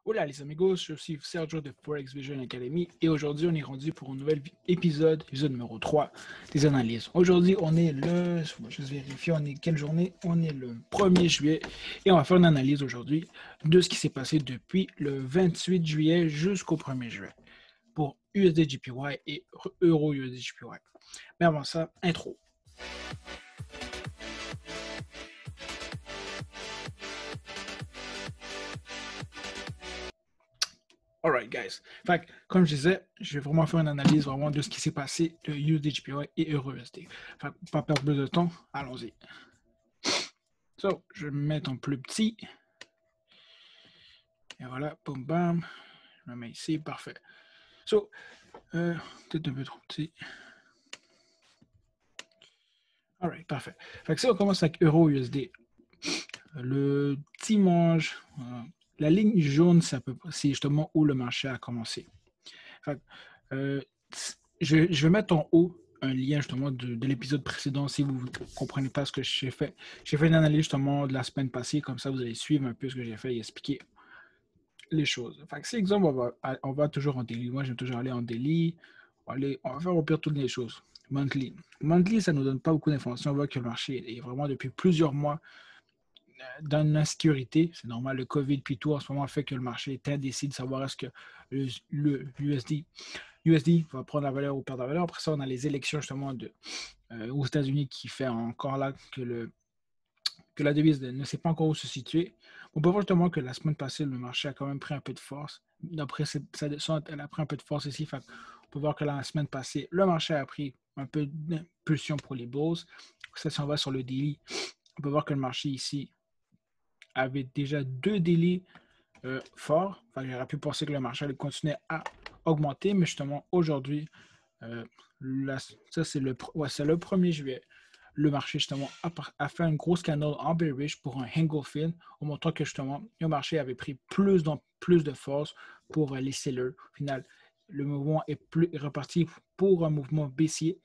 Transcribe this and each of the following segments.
Hola les amigos, je suis Sergio de Forex Vision Academy et aujourd'hui on est rendu pour un nouvel épisode numéro 3 des analyses. Aujourd'hui on est le, je vais juste vérifier, on est quelle journée? On est le 1er juillet et on va faire une analyse aujourd'hui de ce qui s'est passé depuis le 28 juillet jusqu'au 1er juillet pour USD/JPY et Euro USD/JPY. Mais avant ça, intro. Alright, guys. Fait que, comme je disais, je vais vraiment faire une analyse vraiment de ce qui s'est passé de USD/JPY et EURUSD. Fait que, pour pas perdre plus de temps, allons-y. So, je vais me mettre en plus petit. Et voilà, boum bam. Je me mets ici, parfait. So, peut-être un peu trop petit. Alright, parfait. Fait que ça, on commence avec EURUSD. Le dimanche, la ligne jaune, c'est justement où le marché a commencé. Fait que, je vais mettre en haut un lien justement de l'épisode précédent si vous ne comprenez pas ce que j'ai fait. J'ai fait une analyse justement de la semaine passée, comme ça vous allez suivre un peu ce que j'ai fait et expliquer les choses. Fait que si exemple, on va toujours en daily. Moi, j'aime toujours aller en daily. On va faire au pire toutes les choses. Monthly. Monthly, ça ne nous donne pas beaucoup d'informations. On voit que le marché est vraiment depuis plusieurs mois dans l'insécurité. C'est normal, le COVID puis tout en ce moment fait que le marché est indécis de savoir est-ce que le USD va prendre la valeur ou perdre la valeur. Après ça, on a les élections justement aux États-Unis qui fait encore là que la devise ne sait pas encore où se situer. On peut voir justement que la semaine passée, le marché a quand même pris un peu de force. Après sa descente, elle a pris un peu de force ici. Fait on peut voir que la semaine passée, le marché a pris un peu d'impulsion pour les bulls. Ça, si on va sur le daily, on peut voir que le marché ici avait déjà deux daily forts. Enfin, j'aurais pu penser que le marché allait continuer à augmenter, mais justement aujourd'hui, ça c'est le 1er juillet. Le marché justement a fait un gros scandale en bearish pour un Engulfing, en montrant que justement le marché avait pris plus de force pour les sellers. Au final, le mouvement est reparti pour un mouvement baissier.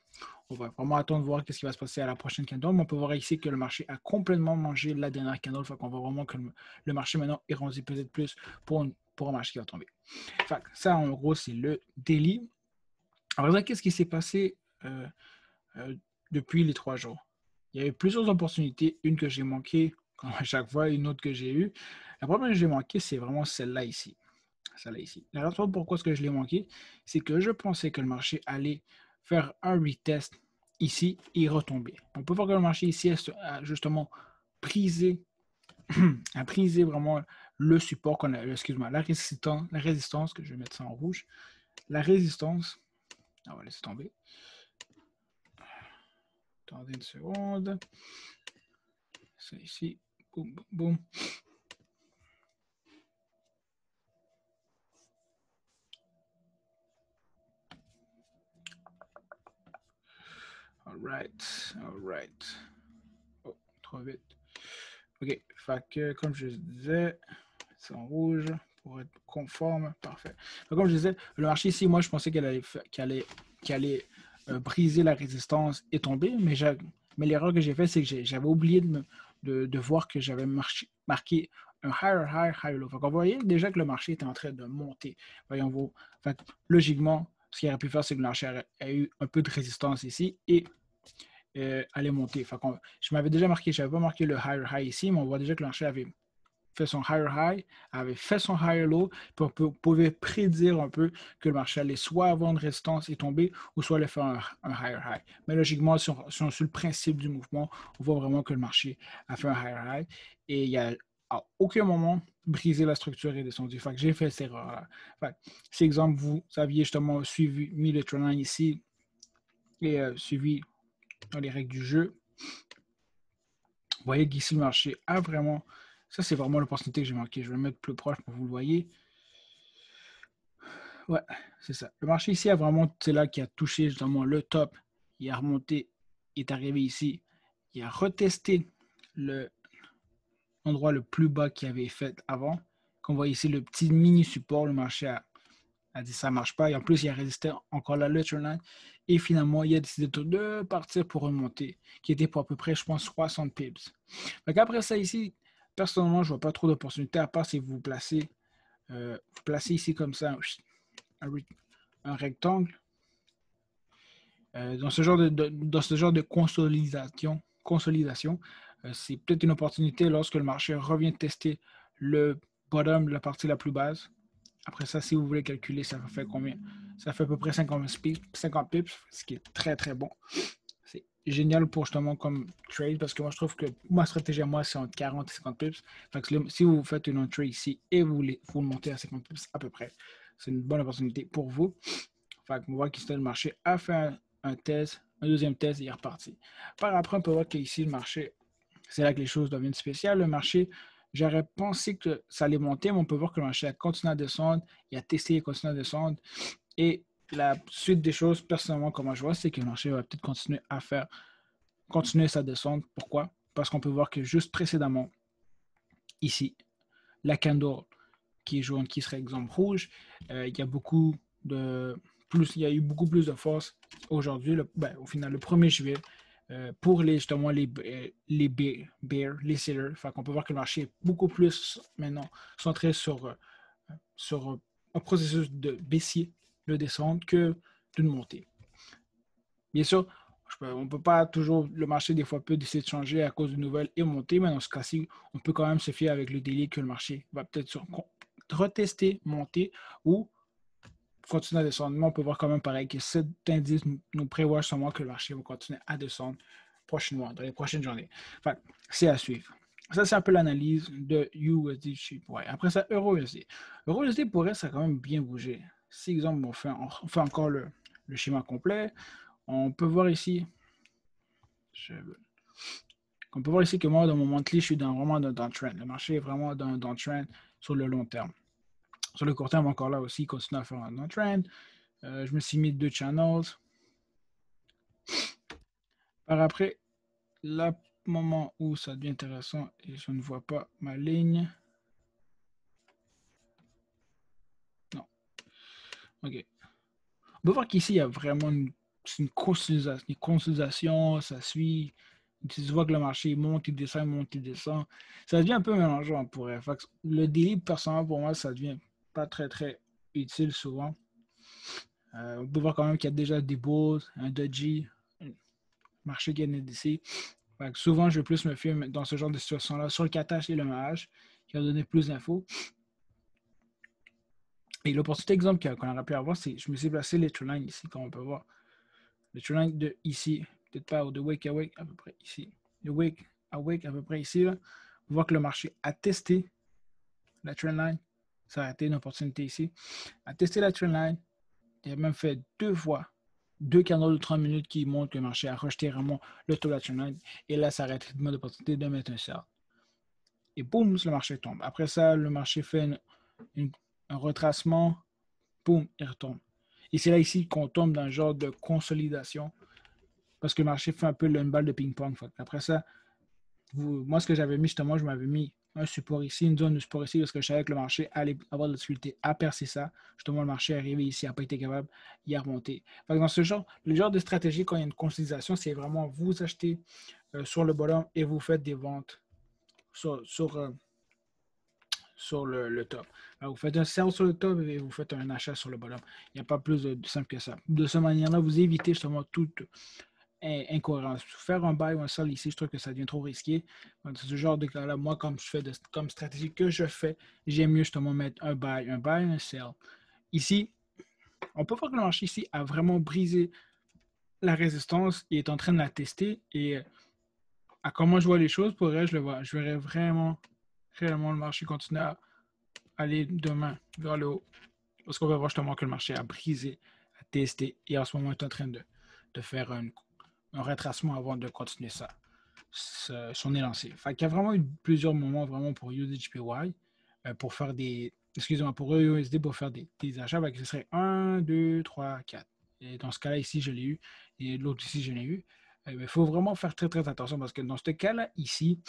On va vraiment attendre de voir ce qui va se passer à la prochaine candle. Mais on peut voir ici que le marché a complètement mangé la dernière candle. Fait qu'on voit vraiment que le marché maintenant est rendu peut-être plus pour un marché qui va tomber. Fait ça, en gros, c'est le daily. Alors, qu'est-ce qui s'est passé depuis les 3 jours? Il y a eu plusieurs opportunités. Une que j'ai manquée, comme à chaque fois, une autre que j'ai eue. La première que j'ai manquée, c'est vraiment celle-là ici. Celle-là ici. La raison pourquoi est-ce que je l'ai manqué, c'est que je pensais que le marché allait faire un retest ici et retomber. On peut voir que le marché ici a justement prisé, a prisé vraiment le support qu'on a, excuse-moi, la résistance, que je vais mettre ça en rouge, la résistance, on va laisser tomber. Attendez une seconde. C'est ici. Boum, boum, boum. Alright. Oh, trop vite. OK. Fait que, comme je disais, c'est en rouge pour être conforme. Parfait. Donc, comme je disais, le marché ici, moi, je pensais qu'elle allait briser la résistance et tomber, mais l'erreur que j'ai faite, c'est que j'avais oublié de voir que j'avais marqué un higher high, higher low. Donc, on voyait déjà que le marché était en train de monter. Voyons-vous. Logiquement, ce qu'il aurait pu faire, c'est que le marché a eu un peu de résistance ici et allait monter. Je m'avais déjà marqué, je n'avais pas marqué le higher high ici, mais on voit déjà que le marché avait fait son higher high, avait fait son higher low, puis on pouvait prédire un peu que le marché allait soit avoir une résistance et tomber, ou soit aller faire un higher high. Mais logiquement, si on suit le principe du mouvement, on voit vraiment que le marché a fait un higher high et il n'y a à aucun moment brisé la structure et descendu. Fait que j'ai fait cette erreur-là. Si exemple, vous aviez justement mis le trendline ici et suivi dans les règles du jeu, vous voyez qu'ici le marché a vraiment. Ça, c'est vraiment l'opportunité que j'ai manqué. Je vais le mettre plus proche pour que vous le voyez. Ouais, c'est ça. Le marché ici a vraiment, c'est là qui a touché justement le top. Il a remonté, il est arrivé ici. Il a retesté l'endroit le plus bas qu'il avait fait avant. Comme vous voyez ici, le petit mini support, le marché a dit ça ne marche pas. Et en plus, il a résisté encore la trendline. Et finalement, il a décidé de partir pour remonter, qui était pour à peu près, je pense, 60 pips. Donc après ça ici, personnellement, je ne vois pas trop d'opportunités, à part si vous vous placez vous placez ici comme ça un rectangle. Dans ce genre de consolidation, c'est peut-être une opportunité lorsque le marché revient tester le bottom, la partie la plus basse. Après ça, si vous voulez calculer, ça fait combien? Ça fait à peu près 50 pips, ce qui est très très bon. C'est génial pour justement comme trade parce que moi je trouve que ma stratégie à moi c'est entre 40 et 50 pips. Fait que si vous faites une trade ici et vous le montez à 50 pips à peu près, c'est une bonne opportunité pour vous. Fait qu'on voit qu'ici le marché a fait un test, un deuxième test et il est reparti. Par après, on peut voir qu'ici le marché, c'est là que les choses deviennent spéciales. Le marché, j'aurais pensé que ça allait monter, mais on peut voir que le marché a continué à descendre, il a testé et continué à descendre. Et la suite des choses, personnellement, comment je vois, c'est que le marché va peut-être continuer sa descente. Pourquoi? Parce qu'on peut voir que juste précédemment, ici, la candle qui est jaune, qui serait exemple rouge, il y a il y a eu beaucoup plus de force aujourd'hui, au final, le 1er juillet, pour justement les bears, les sellers. Fait qu'on peut voir que le marché est beaucoup plus maintenant centré sur un processus de baissier, de descente, que d'une montée. Bien sûr, on ne peut pas toujours, le marché des fois peut décider de changer à cause de nouvelles et monter, mais dans ce cas-ci, on peut quand même se fier avec le délai que le marché va peut-être retester, monter ou continuer à descendre. Mais on peut voir quand même pareil que cet indice nous prévoit sûrement que le marché va continuer à descendre prochainement, dans les prochaines journées. Enfin, c'est à suivre. Ça, c'est un peu l'analyse de USD JPY. Après ça, EURUSD. EURUSD pourrait, ça quand même bien bouger. Si, exemple, on fait encore le schéma complet, on peut voir ici, que moi, dans mon monthly, je suis vraiment dans trend. Le marché est vraiment dans trend sur le long terme. Sur le court terme, encore là aussi, il continue à faire un trend. Je me suis mis 2 channels. Par après, le moment où ça devient intéressant et je ne vois pas ma ligne. Non. OK. On peut voir qu'ici, il y a vraiment une consolidation, ça suit. Tu vois que le marché monte, il descend, monte, il descend. Ça devient un peu mélangeant pour elle. Le délit, personnellement, pour moi, ça devient pas très, très utile souvent. On peut voir quand même qu'il y a déjà des bulls, un doji, un marché qui est NDC. Souvent, je vais plus me fier dans ce genre de situation-là sur le catage et le mahage, qui va donner plus d'infos. Et l'opportunité exemple qu'on aurait pu avoir, c'est je me suis placé les trendlines ici, comme on peut voir. Le trendline de ici, peut-être pas, ou de Wick à Wick, à peu près ici. De Wick à Wick, à peu près ici. Là. On voit que le marché a testé la trendline. Ça a été une opportunité ici. A testé la trendline. Il a même fait 2 fois, 2 canaux de 30 minutes qui montrent que le marché a rejeté vraiment le taux de la trendline. Et là, ça arrête une opportunité de mettre un sell. Et boum, le marché tombe. Après ça, le marché fait un retracement. Boum, il retombe. Et c'est là ici qu'on tombe dans un genre de consolidation parce que le marché fait un peu une balle de ping-pong. Après ça, moi, ce que j'avais mis, justement, je m'avais mis un support ici, une zone de support ici, parce que je savais que le marché allait avoir de la difficulté à percer ça. Justement, le marché est arrivé ici, n'a pas été capable, il a remonté. Dans le genre de stratégie, quand il y a une consolidation, c'est vraiment vous achetez sur le bottom et vous faites des ventes sur le top. Alors, vous faites un sell sur le top et vous faites un achat sur le bottom. Il n'y a pas plus de simple que ça. De cette manière-là, vous évitez justement toute incohérence. Faire un buy ou un sell ici, je trouve que ça devient trop risqué. C'est ce genre de cas-là, moi, comme stratégie que je fais, j'aime mieux justement mettre un buy, un sell. Ici, on peut voir que le marché ici a vraiment brisé la résistance et est en train de la tester. Et à comment je vois les choses, pour elle, je verrais vraiment, réellement le marché continuer à aller demain vers le haut. Parce qu'on va voir justement que le marché a brisé, a testé et en ce moment est en train de faire un retracement avant de continuer son élancé. Fait qu'il y a vraiment eu plusieurs moments vraiment pour USDJPY pour faire pour USD pour faire des achats. Ce serait 1, 2, 3, 4. Et dans ce cas-là, ici, je l'ai eu. Et l'autre ici, je l'ai eu. Il faut vraiment faire très, très attention parce que dans ce cas-là, ici,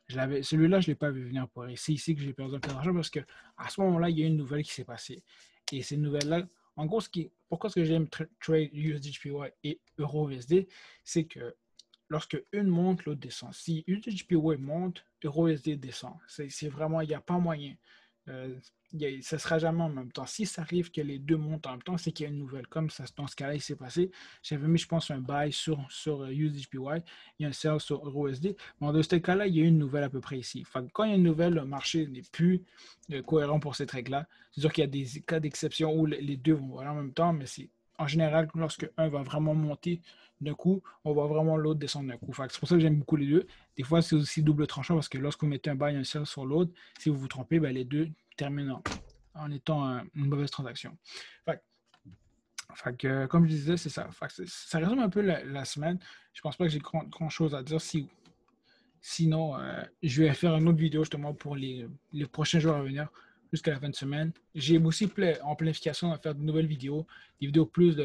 celui-là, je ne l'ai pas vu venir pour c'est ici que j'ai perdu un peu d'argent parce qu'à ce moment-là, il y a une nouvelle qui s'est passée. Et cette nouvelle-là, en gros, pourquoi j'aime trade USDJPY et EURUSD, c'est que lorsque une monte, l'autre descend. Si USDJPY monte, EURUSD descend. C'est vraiment, il n'y a pas moyen Ça ne sera jamais en même temps. Si ça arrive que les deux montent en même temps, c'est qu'il y a une nouvelle. Comme ça, dans ce cas-là, il s'est passé. J'avais mis, je pense, un buy sur USDJPY et un sell sur EURUSD. Mais dans ce cas-là, il y a une nouvelle à peu près ici. Fait que quand il y a une nouvelle, le marché n'est plus cohérent pour cette règle-là. C'est sûr qu'il y a des cas d'exception où les deux vont aller en même temps, mais c'est en général, lorsque un va vraiment monter d'un coup, on voit vraiment l'autre descendre d'un coup. C'est pour ça que j'aime beaucoup les deux. Des fois, c'est aussi double tranchant parce que lorsque vous mettez un buy et un sell sur l'autre, si vous vous trompez, ben, les deux terminent en étant une mauvaise transaction. Comme je disais, c'est ça. Ça résume un peu la semaine. Je pense pas que j'ai grand-chose à dire. Sinon, je vais faire une autre vidéo justement pour les prochains jours à venir jusqu'à la fin de semaine. J'ai aussi en planification à faire de nouvelles vidéos, des vidéos plus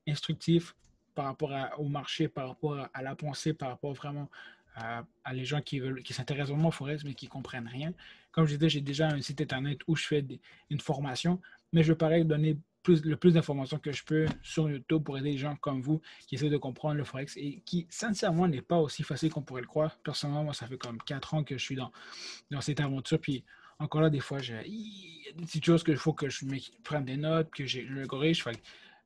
instructives par rapport au marché, par rapport à la pensée, par rapport vraiment à les gens qui s'intéressent vraiment au forex mais qui ne comprennent rien. Comme je disais, j'ai déjà un site internet où je fais une formation, mais je veux pareil donner le plus d'informations que je peux sur YouTube pour aider les gens comme vous qui essaient de comprendre le Forex et qui, sincèrement, n'est pas aussi facile qu'on pourrait le croire. Personnellement, moi, ça fait comme 4 ans que je suis dans cette aventure. Puis encore là, des fois, il y a des petites choses qu'il faut que je prenne des notes, que je le corrige.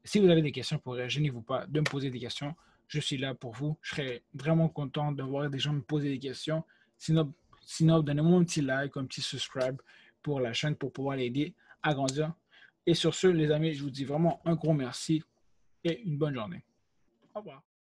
Si vous avez des questions, gênez-vous pas de me poser des questions. Je suis là pour vous. Je serais vraiment content de voir des gens me poser des questions. Sinon donnez-moi un petit like, un petit subscribe pour la chaîne pour pouvoir l'aider à grandir. Et sur ce, les amis, je vous dis vraiment un gros merci et une bonne journée. Au revoir.